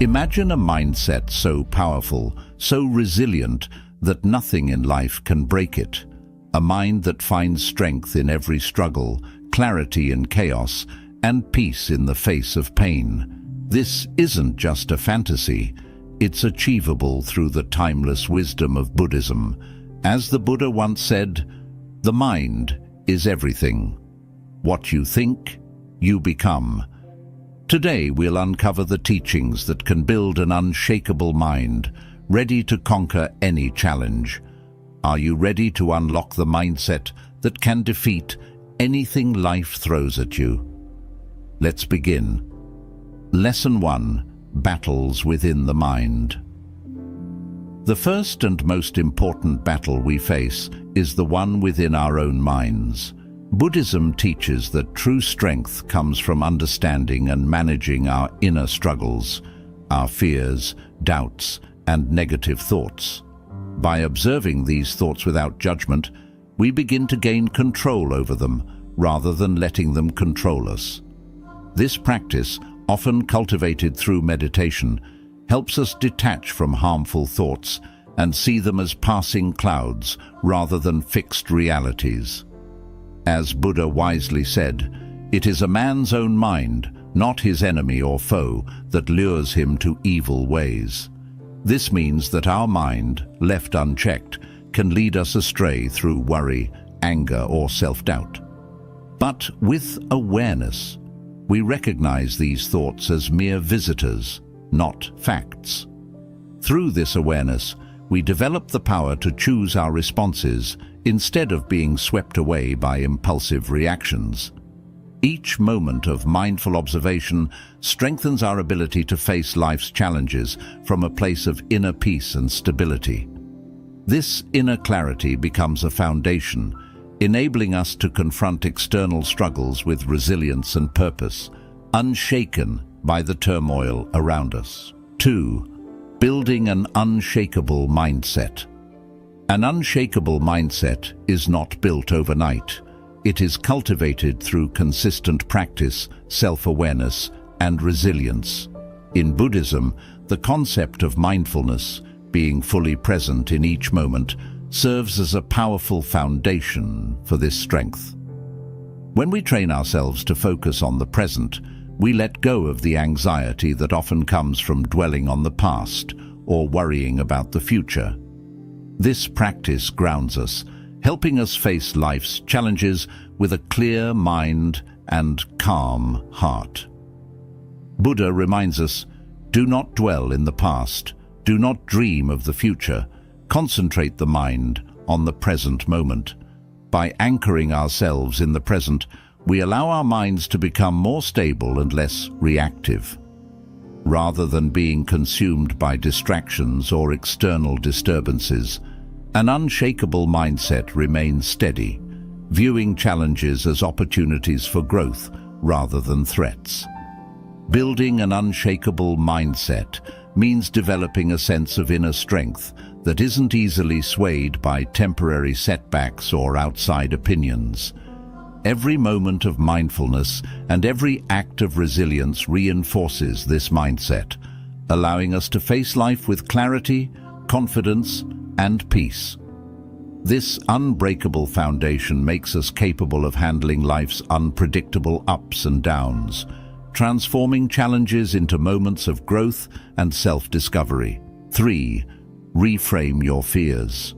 Imagine a mindset so powerful, so resilient, that nothing in life can break it. A mind that finds strength in every struggle, clarity in chaos, and peace in the face of pain. This isn't just a fantasy. It's achievable through the timeless wisdom of Buddhism. As the Buddha once said, "The mind is everything. What you think, you become." Today we'll uncover the teachings that can build an unshakable mind, ready to conquer any challenge. Are you ready to unlock the mindset that can defeat anything life throws at you? Let's begin. Lesson 1: Battles within the mind. The first and most important battle we face is the one within our own minds. Buddhism teaches that true strength comes from understanding and managing our inner struggles, our fears, doubts, and negative thoughts. By observing these thoughts without judgment, we begin to gain control over them rather than letting them control us. This practice, often cultivated through meditation, helps us detach from harmful thoughts and see them as passing clouds rather than fixed realities. As Buddha wisely said, it is a man's own mind, not his enemy or foe, that lures him to evil ways. This means that our mind, left unchecked, can lead us astray through worry, anger, or self-doubt. But with awareness, we recognize these thoughts as mere visitors, not facts. Through this awareness, we develop the power to choose our responses instead of being swept away by impulsive reactions. Each moment of mindful observation strengthens our ability to face life's challenges from a place of inner peace and stability. This inner clarity becomes a foundation, enabling us to confront external struggles with resilience and purpose, unshaken by the turmoil around us. 2. Building an unshakable mindset. An unshakable mindset is not built overnight. It is cultivated through consistent practice, self-awareness, and resilience. In Buddhism, the concept of mindfulness, being fully present in each moment, serves as a powerful foundation for this strength. When we train ourselves to focus on the present, we let go of the anxiety that often comes from dwelling on the past or worrying about the future. This practice grounds us, helping us face life's challenges with a clear mind and calm heart. Buddha reminds us, do not dwell in the past, do not dream of the future, concentrate the mind on the present moment. By anchoring ourselves in the present, we allow our minds to become more stable and less reactive. Rather than being consumed by distractions or external disturbances, an unshakable mindset remains steady, viewing challenges as opportunities for growth rather than threats. Building an unshakable mindset means developing a sense of inner strength that isn't easily swayed by temporary setbacks or outside opinions. Every moment of mindfulness and every act of resilience reinforces this mindset, allowing us to face life with clarity, confidence, and peace. This unbreakable foundation makes us capable of handling life's unpredictable ups and downs, transforming challenges into moments of growth and self-discovery. 3. Reframe your fears.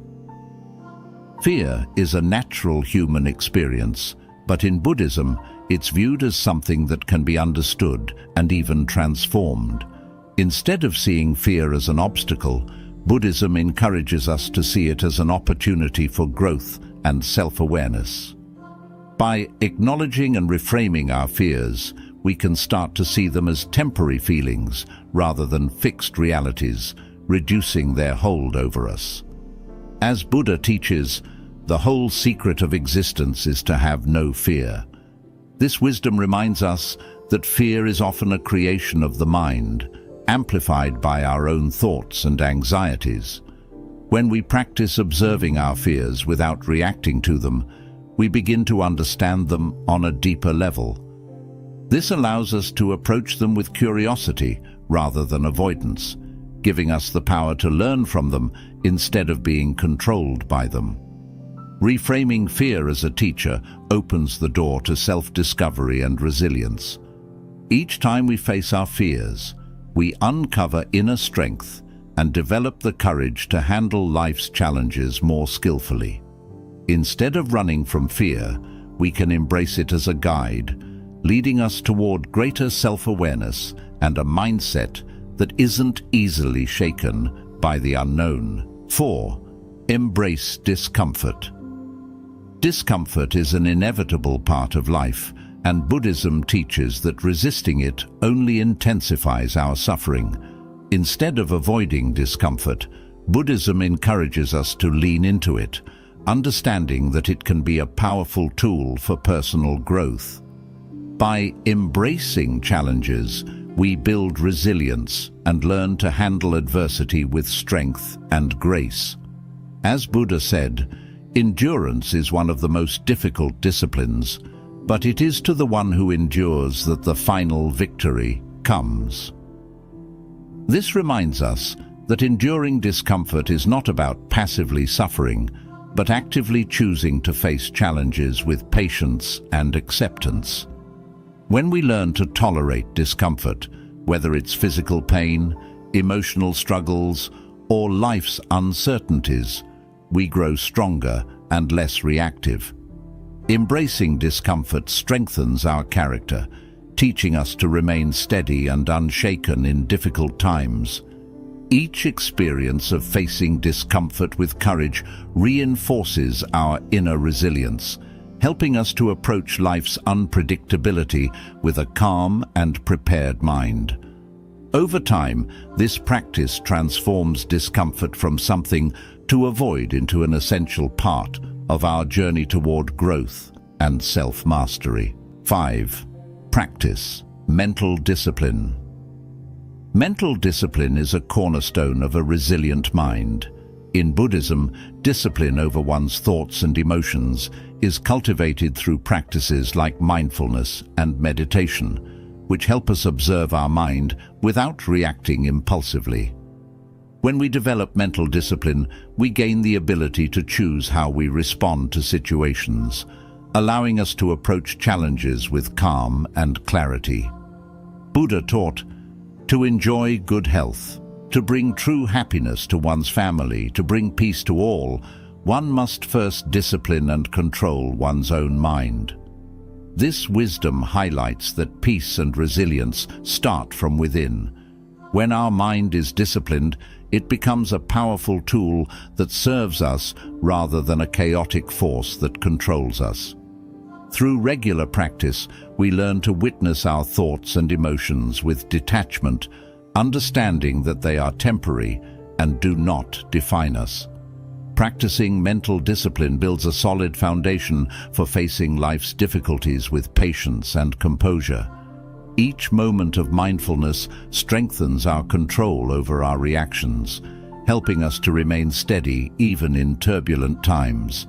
Fear is a natural human experience, but in Buddhism, it's viewed as something that can be understood and even transformed. Instead of seeing fear as an obstacle, Buddhism encourages us to see it as an opportunity for growth and self-awareness. By acknowledging and reframing our fears, we can start to see them as temporary feelings rather than fixed realities, reducing their hold over us. As Buddha teaches, the whole secret of existence is to have no fear. This wisdom reminds us that fear is often a creation of the mind, amplified by our own thoughts and anxieties. When we practice observing our fears without reacting to them, we begin to understand them on a deeper level. This allows us to approach them with curiosity rather than avoidance, giving us the power to learn from them instead of being controlled by them. Reframing fear as a teacher opens the door to self-discovery and resilience. Each time we face our fears, we uncover inner strength and develop the courage to handle life's challenges more skillfully. Instead of running from fear, we can embrace it as a guide, leading us toward greater self-awareness and a mindset that isn't easily shaken by the unknown. 4. Embrace discomfort. Discomfort is an inevitable part of life, and Buddhism teaches that resisting it only intensifies our suffering. Instead of avoiding discomfort, Buddhism encourages us to lean into it, understanding that it can be a powerful tool for personal growth. By embracing challenges, we build resilience and learn to handle adversity with strength and grace. As Buddha said, endurance is one of the most difficult disciplines, but it is to the one who endures that the final victory comes. This reminds us that enduring discomfort is not about passively suffering, but actively choosing to face challenges with patience and acceptance. When we learn to tolerate discomfort, whether it's physical pain, emotional struggles, or life's uncertainties, we grow stronger and less reactive. Embracing discomfort strengthens our character, teaching us to remain steady and unshaken in difficult times. Each experience of facing discomfort with courage reinforces our inner resilience, helping us to approach life's unpredictability with a calm and prepared mind. Over time, this practice transforms discomfort from something to avoid into an essential part of our journey toward growth and self-mastery. 5. Practice mental discipline. Mental discipline is a cornerstone of a resilient mind. In Buddhism, discipline over one's thoughts and emotions is cultivated through practices like mindfulness and meditation, which help us observe our mind without reacting impulsively. When we develop mental discipline, we gain the ability to choose how we respond to situations, allowing us to approach challenges with calm and clarity. Buddha taught to enjoy good health, to bring true happiness to one's family, to bring peace to all, one must first discipline and control one's own mind. This wisdom highlights that peace and resilience start from within. When our mind is disciplined, it becomes a powerful tool that serves us rather than a chaotic force that controls us. Through regular practice, we learn to witness our thoughts and emotions with detachment, understanding that they are temporary and do not define us. Practicing mental discipline builds a solid foundation for facing life's difficulties with patience and composure. Each moment of mindfulness strengthens our control over our reactions, helping us to remain steady even in turbulent times.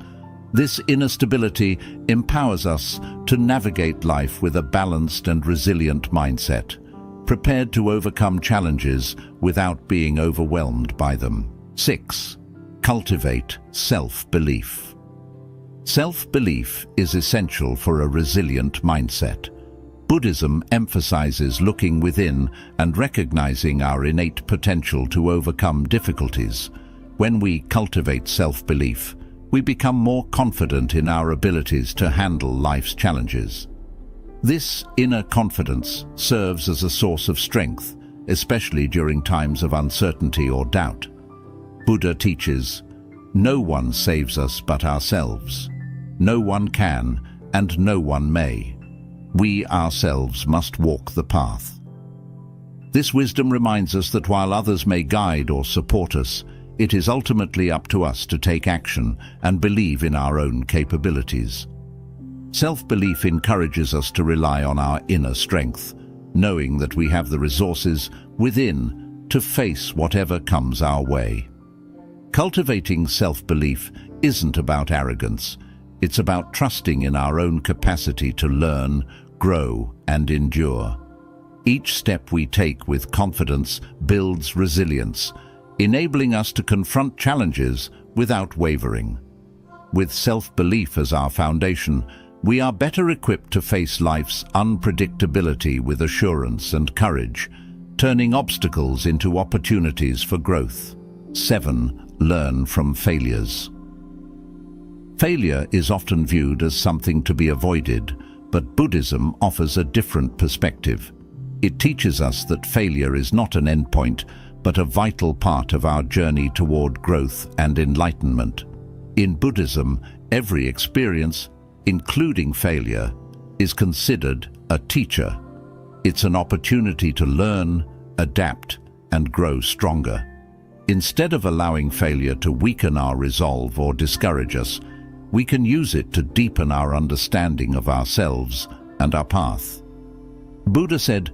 This inner stability empowers us to navigate life with a balanced and resilient mindset, prepared to overcome challenges without being overwhelmed by them. 6. Cultivate self-belief. Self-belief is essential for a resilient mindset. Buddhism emphasizes looking within and recognizing our innate potential to overcome difficulties. When we cultivate self-belief, we become more confident in our abilities to handle life's challenges. This inner confidence serves as a source of strength, especially during times of uncertainty or doubt. Buddha teaches, "No one saves us but ourselves. No one can, and no one may. We ourselves must walk the path." This wisdom reminds us that while others may guide or support us, it is ultimately up to us to take action and believe in our own capabilities. Self-belief encourages us to rely on our inner strength, knowing that we have the resources within to face whatever comes our way. Cultivating self-belief isn't about arrogance. It's about trusting in our own capacity to learn, grow, and endure. Each step we take with confidence builds resilience, enabling us to confront challenges without wavering. With self-belief as our foundation, we are better equipped to face life's unpredictability with assurance and courage, turning obstacles into opportunities for growth. 7. Learn from failures. Failure is often viewed as something to be avoided, but Buddhism offers a different perspective. It teaches us that failure is not an endpoint, but a vital part of our journey toward growth and enlightenment. In Buddhism, every experience, including failure, is considered a teacher. It's an opportunity to learn, adapt, and grow stronger. Instead of allowing failure to weaken our resolve or discourage us, we can use it to deepen our understanding of ourselves and our path. Buddha said,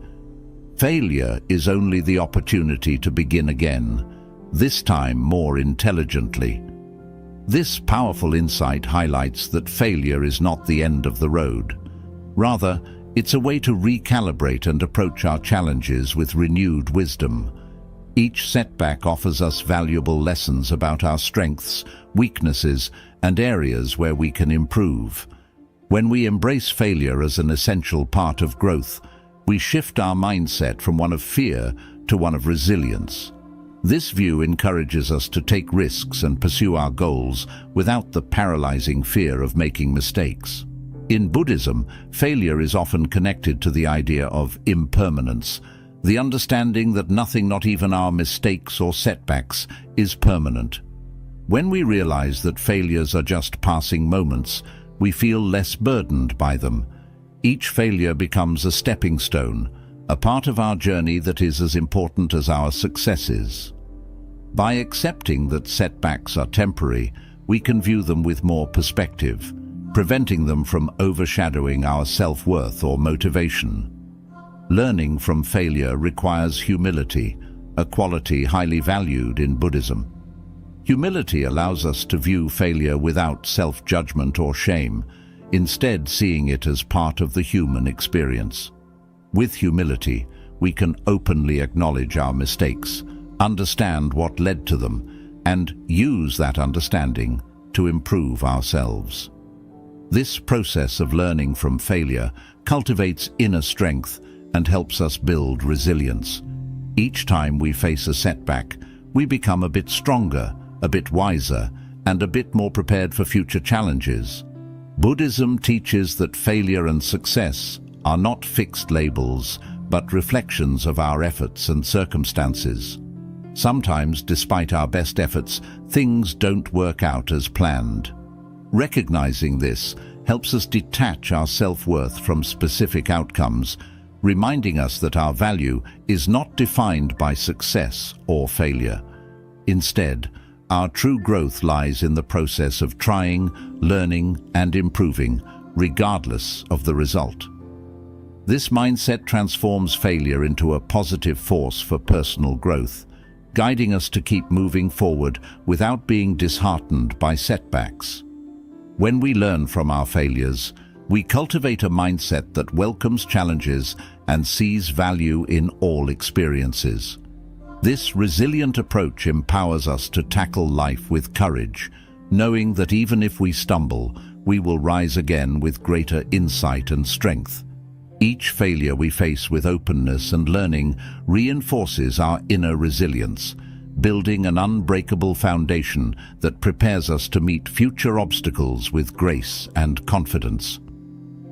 "Failure is only the opportunity to begin again, this time more intelligently." This powerful insight highlights that failure is not the end of the road. Rather, it's a way to recalibrate and approach our challenges with renewed wisdom. Each setback offers us valuable lessons about our strengths, weaknesses, and areas where we can improve. When we embrace failure as an essential part of growth, we shift our mindset from one of fear to one of resilience. This view encourages us to take risks and pursue our goals without the paralyzing fear of making mistakes. In Buddhism, failure is often connected to the idea of impermanence, the understanding that nothing, not even our mistakes or setbacks, is permanent. When we realize that failures are just passing moments, we feel less burdened by them. Each failure becomes a stepping stone, a part of our journey that is as important as our successes. By accepting that setbacks are temporary, we can view them with more perspective, preventing them from overshadowing our self-worth or motivation. Learning from failure requires humility, a quality highly valued in Buddhism. Humility allows us to view failure without self-judgment or shame, instead seeing it as part of the human experience. With humility, we can openly acknowledge our mistakes, understand what led to them, and use that understanding to improve ourselves. This process of learning from failure cultivates inner strength and helps us build resilience. Each time we face a setback, we become a bit stronger, a bit wiser, and a bit more prepared for future challenges. Buddhism teaches that failure and success are not fixed labels, but reflections of our efforts and circumstances. Sometimes, despite our best efforts, things don't work out as planned. Recognizing this helps us detach our self-worth from specific outcomes, reminding us that our value is not defined by success or failure. Instead, our true growth lies in the process of trying, learning, and improving, regardless of the result. This mindset transforms failure into a positive force for personal growth, guiding us to keep moving forward without being disheartened by setbacks. When we learn from our failures, we cultivate a mindset that welcomes challenges and sees value in all experiences. This resilient approach empowers us to tackle life with courage, knowing that even if we stumble, we will rise again with greater insight and strength. Each failure we face with openness and learning reinforces our inner resilience, building an unbreakable foundation that prepares us to meet future obstacles with grace and confidence.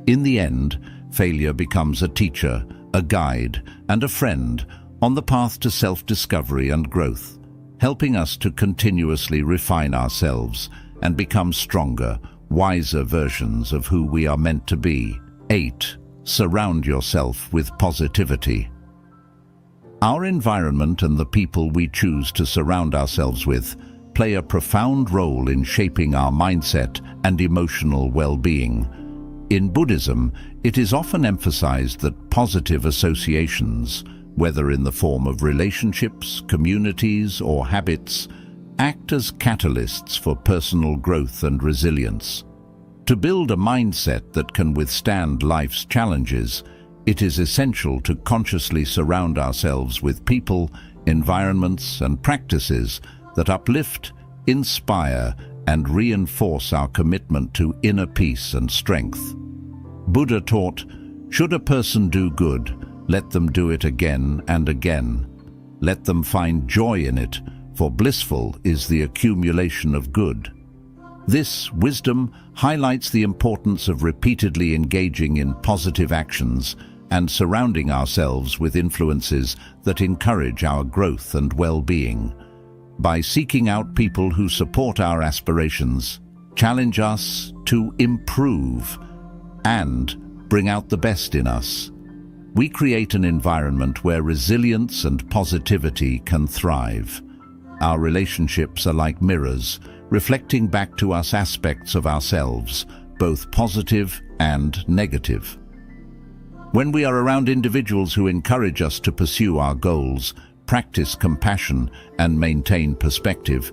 In the end, failure becomes a teacher, a guide, and a friend on the path to self-discovery and growth, helping us to continuously refine ourselves and become stronger, wiser versions of who we are meant to be. 8. Surround yourself with positivity. Our environment and the people we choose to surround ourselves with play a profound role in shaping our mindset and emotional well-being. In Buddhism, it is often emphasized that positive associations, whether in the form of relationships, communities, or habits, act as catalysts for personal growth and resilience. To build a mindset that can withstand life's challenges, It is essential to consciously surround ourselves with people, environments, and practices that uplift, inspire, and reinforce our commitment to inner peace and strength. Buddha taught, "Should a person do good, let them do it again and again. Let them find joy in it, for blissful is the accumulation of good." This wisdom highlights the importance of repeatedly engaging in positive actions and surrounding ourselves with influences that encourage our growth and well-being. By seeking out people who support our aspirations, challenge us to improve, and bring out the best in us, we create an environment where resilience and positivity can thrive. Our relationships are like mirrors, reflecting back to us aspects of ourselves, both positive and negative. When we are around individuals who encourage us to pursue our goals, practice compassion, and maintain perspective,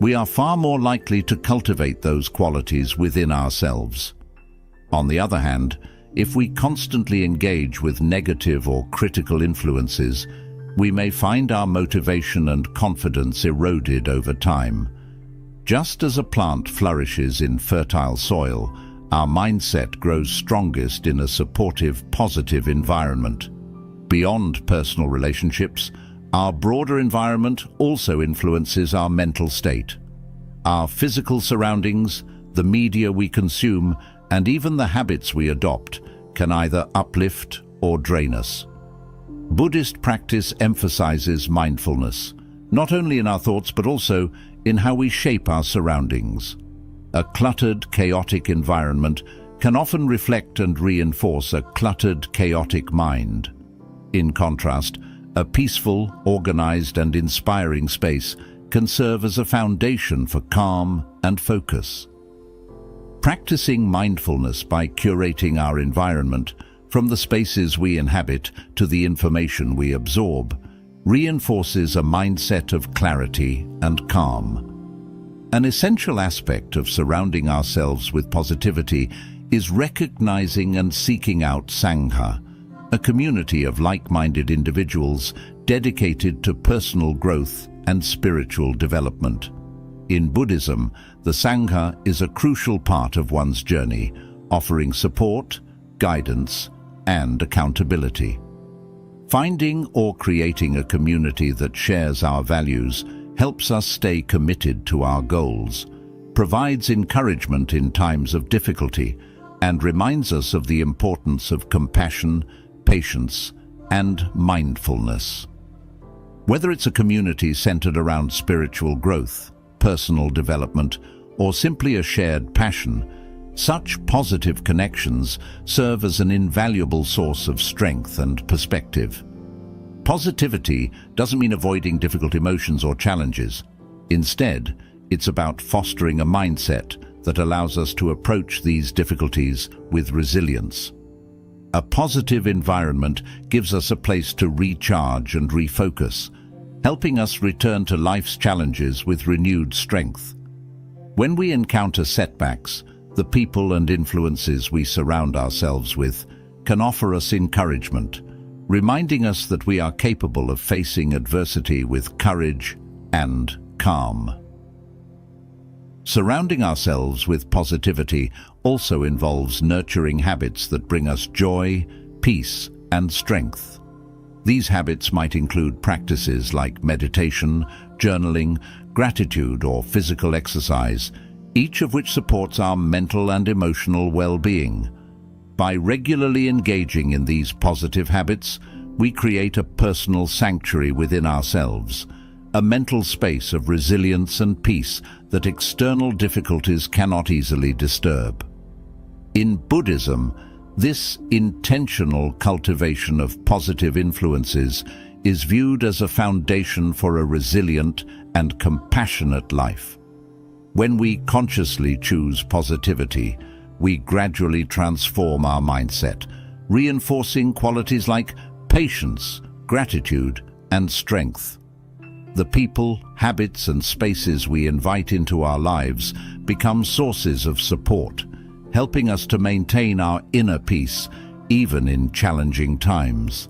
we are far more likely to cultivate those qualities within ourselves. On the other hand, if we constantly engage with negative or critical influences, we may find our motivation and confidence eroded over time. Just as a plant flourishes in fertile soil, our mindset grows strongest in a supportive, positive environment. Beyond personal relationships, our broader environment also influences our mental state. Our physical surroundings, the media we consume, and even the habits we adopt can either uplift or drain us. Buddhist practice emphasizes mindfulness, not only in our thoughts but also in how we shape our surroundings. A cluttered, chaotic environment can often reflect and reinforce a cluttered, chaotic mind. In contrast, a peaceful, organized, and inspiring space can serve as a foundation for calm and focus. Practicing mindfulness by curating our environment, from the spaces we inhabit to the information we absorb, reinforces a mindset of clarity and calm. An essential aspect of surrounding ourselves with positivity is recognizing and seeking out Sangha, a community of like-minded individuals dedicated to personal growth and spiritual development. In Buddhism, the Sangha is a crucial part of one's journey, offering support, guidance, and accountability. Finding or creating a community that shares our values helps us stay committed to our goals, provides encouragement in times of difficulty, and reminds us of the importance of compassion, patience, and mindfulness. Whether it's a community centered around spiritual growth, personal development, or simply a shared passion, such positive connections serve as an invaluable source of strength and perspective. Positivity doesn't mean avoiding difficult emotions or challenges. Instead, it's about fostering a mindset that allows us to approach these difficulties with resilience. A positive environment gives us a place to recharge and refocus, helping us return to life's challenges with renewed strength. When we encounter setbacks, the people and influences we surround ourselves with can offer us encouragement, reminding us that we are capable of facing adversity with courage and calm. Surrounding ourselves with positivity also involves nurturing habits that bring us joy, peace, and strength. These habits might include practices like meditation, journaling, gratitude, or physical exercise, each of which supports our mental and emotional well-being. By regularly engaging in these positive habits, we create a personal sanctuary within ourselves, a mental space of resilience and peace that external difficulties cannot easily disturb. In Buddhism, this intentional cultivation of positive influences is viewed as a foundation for a resilient and compassionate life. When we consciously choose positivity, we gradually transform our mindset, reinforcing qualities like patience, gratitude, and strength. The people, habits, and spaces we invite into our lives become sources of support, helping us to maintain our inner peace, even in challenging times.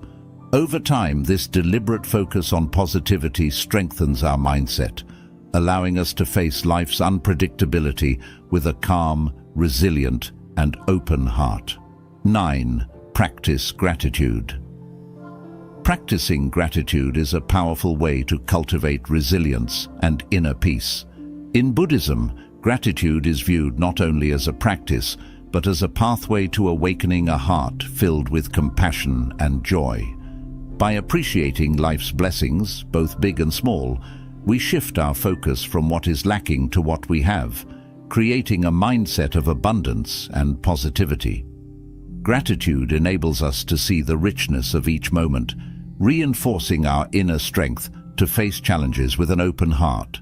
Over time, this deliberate focus on positivity strengthens our mindset, allowing us to face life's unpredictability with a calm, resilient, and open heart. 9. Practice gratitude. Practicing gratitude is a powerful way to cultivate resilience and inner peace. In Buddhism, gratitude is viewed not only as a practice, but as a pathway to awakening a heart filled with compassion and joy. By appreciating life's blessings, both big and small, we shift our focus from what is lacking to what we have, creating a mindset of abundance and positivity. Gratitude enables us to see the richness of each moment, reinforcing our inner strength to face challenges with an open heart.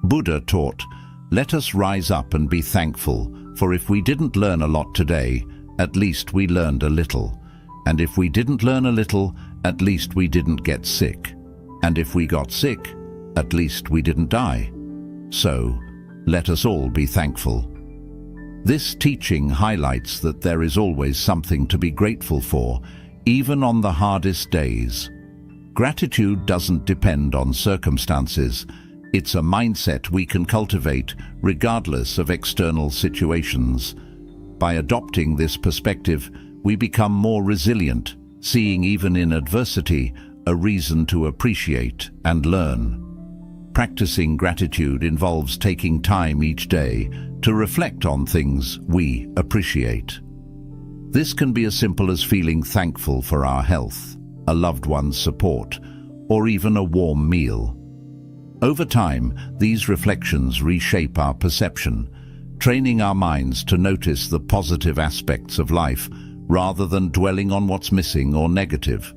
Buddha taught, "Let us rise up and be thankful, for if we didn't learn a lot today, at least we learned a little. And if we didn't learn a little, at least we didn't get sick. And if we got sick, at least we didn't die. So, let us all be thankful." This teaching highlights that there is always something to be grateful for, even on the hardest days. Gratitude doesn't depend on circumstances. It's a mindset we can cultivate regardless of external situations. By adopting this perspective, we become more resilient, seeing even in adversity a reason to appreciate and learn. Practicing gratitude involves taking time each day to reflect on things we appreciate. This can be as simple as feeling thankful for our health, a loved one's support, or even a warm meal. Over time, these reflections reshape our perception, training our minds to notice the positive aspects of life rather than dwelling on what's missing or negative.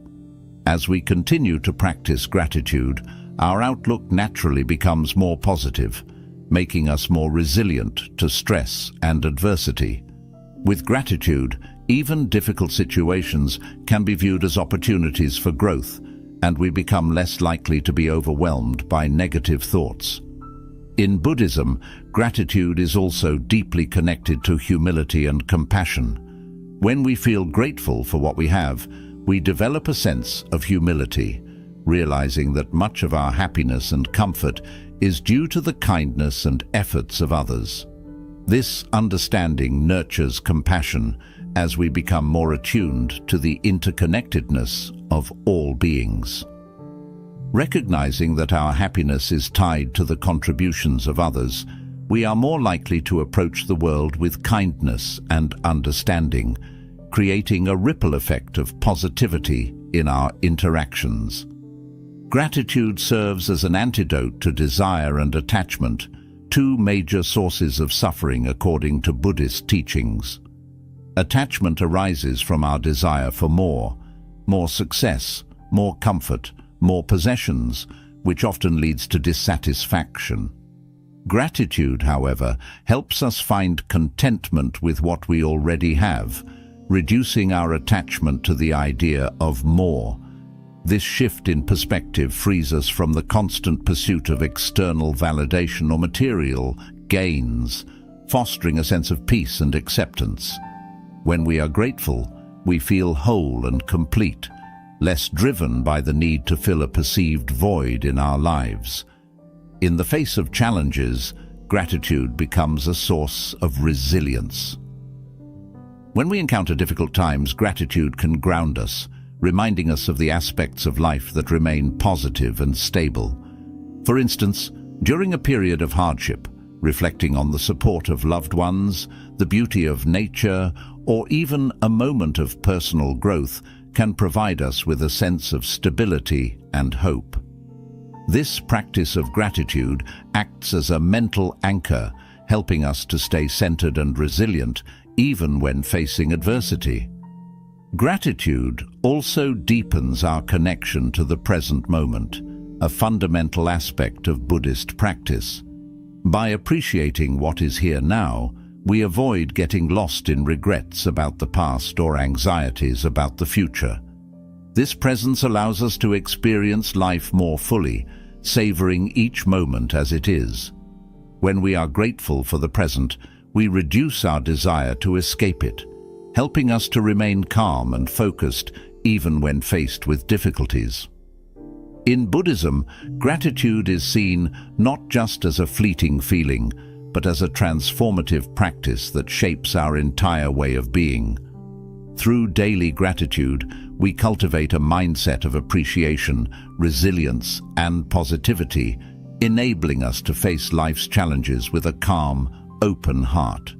As we continue to practice gratitude, our outlook naturally becomes more positive, making us more resilient to stress and adversity. With gratitude, even difficult situations can be viewed as opportunities for growth, and we become less likely to be overwhelmed by negative thoughts. In Buddhism, gratitude is also deeply connected to humility and compassion. When we feel grateful for what we have, we develop a sense of humility, realizing that much of our happiness and comfort is due to the kindness and efforts of others. This understanding nurtures compassion as we become more attuned to the interconnectedness of all beings. Recognizing that our happiness is tied to the contributions of others, we are more likely to approach the world with kindness and understanding, creating a ripple effect of positivity in our interactions. Gratitude serves as an antidote to desire and attachment, two major sources of suffering according to Buddhist teachings. Attachment arises from our desire for more success, more comfort, more possessions, which often leads to dissatisfaction. Gratitude, however, helps us find contentment with what we already have, reducing our attachment to the idea of more. This shift in perspective frees us from the constant pursuit of external validation or material gains, fostering a sense of peace and acceptance. When we are grateful, we feel whole and complete, less driven by the need to fill a perceived void in our lives. In the face of challenges, gratitude becomes a source of resilience. When we encounter difficult times, gratitude can ground us, reminding us of the aspects of life that remain positive and stable. For instance, during a period of hardship, reflecting on the support of loved ones, the beauty of nature, or even a moment of personal growth can provide us with a sense of stability and hope. This practice of gratitude acts as a mental anchor, helping us to stay centered and resilient even when facing adversity. Gratitude also deepens our connection to the present moment, a fundamental aspect of Buddhist practice. By appreciating what is here now, we avoid getting lost in regrets about the past or anxieties about the future. This presence allows us to experience life more fully, savoring each moment as it is. When we are grateful for the present, we reduce our desire to escape it, helping us to remain calm and focused even when faced with difficulties. In Buddhism, gratitude is seen not just as a fleeting feeling, but as a transformative practice that shapes our entire way of being. Through daily gratitude, we cultivate a mindset of appreciation, resilience, and positivity, enabling us to face life's challenges with a calm, open heart.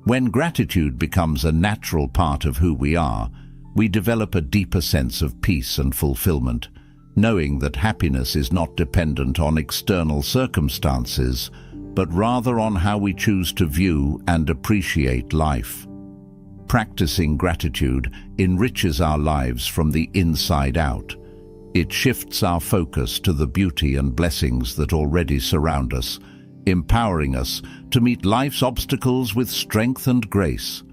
When gratitude becomes a natural part of who we are, we develop a deeper sense of peace and fulfillment, knowing that happiness is not dependent on external circumstances, but rather on how we choose to view and appreciate life. Practicing gratitude enriches our lives from the inside out. It shifts our focus to the beauty and blessings that already surround us, empowering us to meet life's obstacles with strength and grace.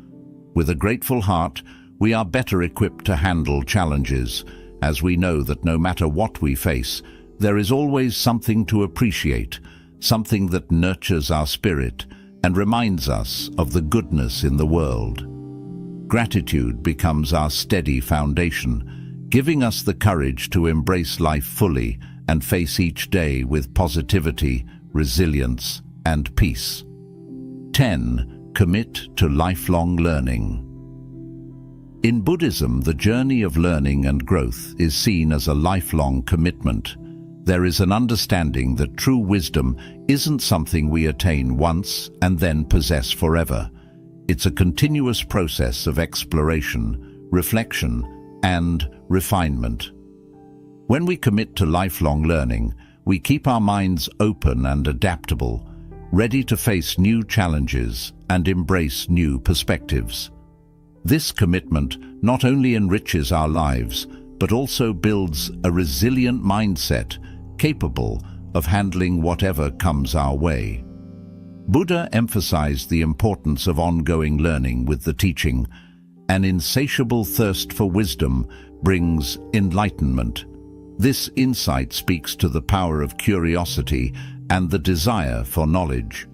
With a grateful heart, we are better equipped to handle challenges, as we know that no matter what we face, there is always something to appreciate, something that nurtures our spirit and reminds us of the goodness in the world. Gratitude becomes our steady foundation, giving us the courage to embrace life fully and face each day with positivity, resilience, and peace. 10. Commit to lifelong learning. In Buddhism, the journey of learning and growth is seen as a lifelong commitment. There is an understanding that true wisdom isn't something we attain once and then possess forever. It's a continuous process of exploration, reflection, and refinement. When we commit to lifelong learning, we keep our minds open and adaptable, ready to face new challenges and embrace new perspectives. This commitment not only enriches our lives, but also builds a resilient mindset capable of handling whatever comes our way. Buddha emphasized the importance of ongoing learning with the teaching, "An insatiable thirst for wisdom brings enlightenment." This insight speaks to the power of curiosity and the desire for knowledge.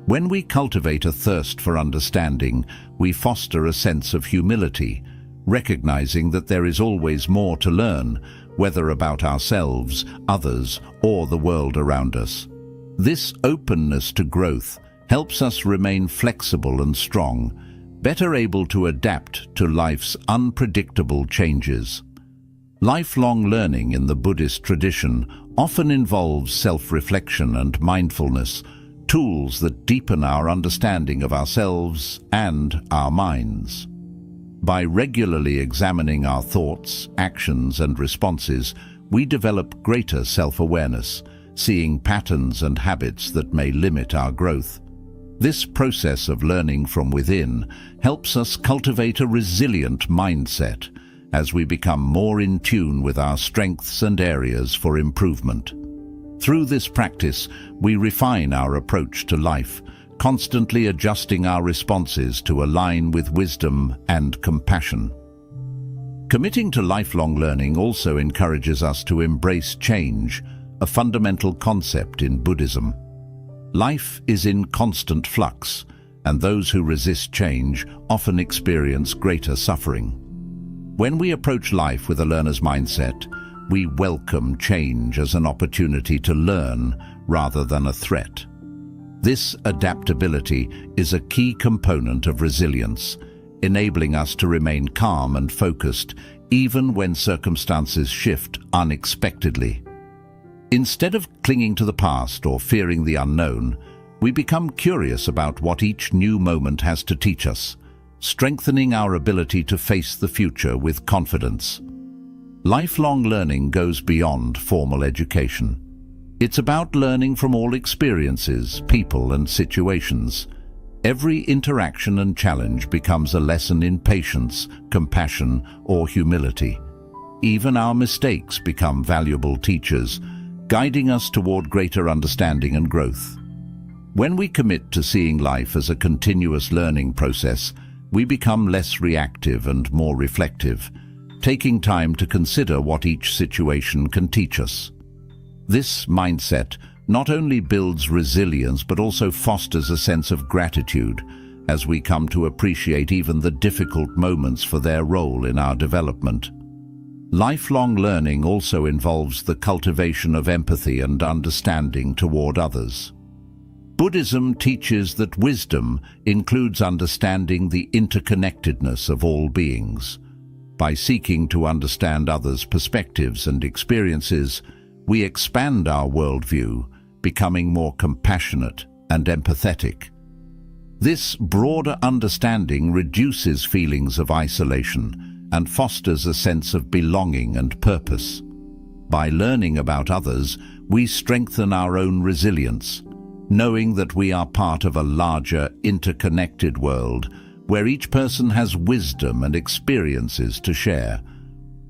When we cultivate a thirst for understanding, we foster a sense of humility, recognizing that there is always more to learn, whether about ourselves, others, or the world around us. This openness to growth helps us remain flexible and strong, better able to adapt to life's unpredictable changes. Lifelong learning in the Buddhist tradition often involves self-reflection and mindfulness, tools that deepen our understanding of ourselves and our minds. By regularly examining our thoughts, actions, and responses, we develop greater self-awareness, seeing patterns and habits that may limit our growth. This process of learning from within helps us cultivate a resilient mindset as we become more in tune with our strengths and areas for improvement. Through this practice, we refine our approach to life, constantly adjusting our responses to align with wisdom and compassion. Committing to lifelong learning also encourages us to embrace change, a fundamental concept in Buddhism. Life is in constant flux, and those who resist change often experience greater suffering. When we approach life with a learner's mindset, we welcome change as an opportunity to learn rather than a threat. This adaptability is a key component of resilience, enabling us to remain calm and focused even when circumstances shift unexpectedly. Instead of clinging to the past or fearing the unknown, we become curious about what each new moment has to teach us, strengthening our ability to face the future with confidence. Lifelong learning goes beyond formal education. It's about learning from all experiences, people, and situations. Every interaction and challenge becomes a lesson in patience, compassion, or humility. Even our mistakes become valuable teachers, guiding us toward greater understanding and growth. When we commit to seeing life as a continuous learning process, we become less reactive and more reflective, taking time to consider what each situation can teach us. This mindset not only builds resilience but also fosters a sense of gratitude, as we come to appreciate even the difficult moments for their role in our development. Lifelong learning also involves the cultivation of empathy and understanding toward others. Buddhism teaches that wisdom includes understanding the interconnectedness of all beings. By seeking to understand others' perspectives and experiences, we expand our worldview, becoming more compassionate and empathetic. This broader understanding reduces feelings of isolation and fosters a sense of belonging and purpose. By learning about others, we strengthen our own resilience, knowing that we are part of a larger, interconnected world where each person has wisdom and experiences to share.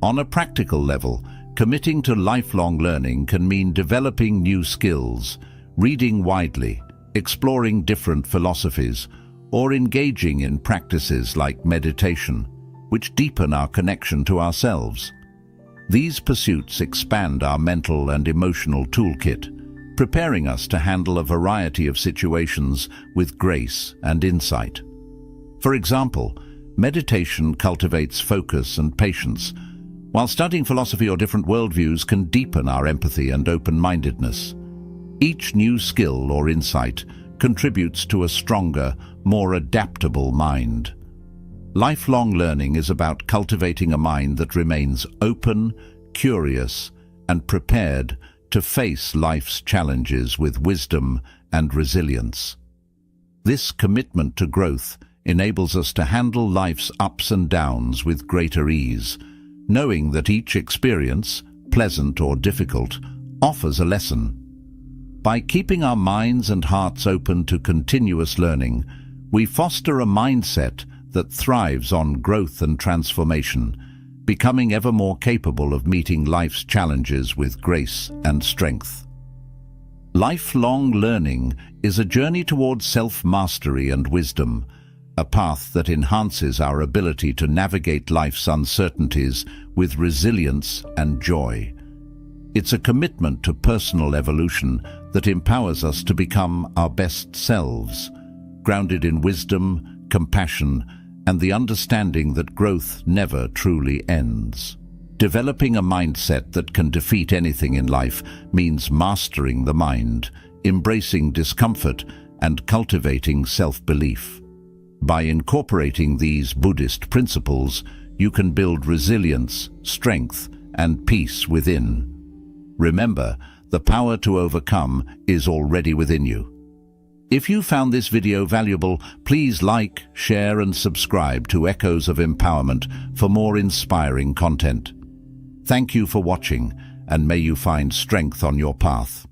On a practical level, committing to lifelong learning can mean developing new skills, reading widely, exploring different philosophies, or engaging in practices like meditation, which deepen our connection to ourselves. These pursuits expand our mental and emotional toolkit, preparing us to handle a variety of situations with grace and insight. For example, meditation cultivates focus and patience, while studying philosophy or different worldviews can deepen our empathy and open-mindedness. Each new skill or insight contributes to a stronger, more adaptable mind. Lifelong learning is about cultivating a mind that remains open, curious, and prepared to face life's challenges with wisdom and resilience. This commitment to growth enables us to handle life's ups and downs with greater ease, knowing that each experience, pleasant or difficult, offers a lesson. By keeping our minds and hearts open to continuous learning, we foster a mindset that thrives on growth and transformation, becoming ever more capable of meeting life's challenges with grace and strength. Lifelong learning is a journey towards self-mastery and wisdom, a path that enhances our ability to navigate life's uncertainties with resilience and joy. It's a commitment to personal evolution that empowers us to become our best selves, grounded in wisdom, compassion, and the understanding that growth never truly ends. Developing a mindset that can defeat anything in life means mastering the mind, embracing discomfort, and cultivating self-belief. By incorporating these Buddhist principles, you can build resilience, strength, and peace within. Remember, the power to overcome is already within you. If you found this video valuable, please like, share, and subscribe to Echoes of Empowerment for more inspiring content. Thank you for watching, and may you find strength on your path.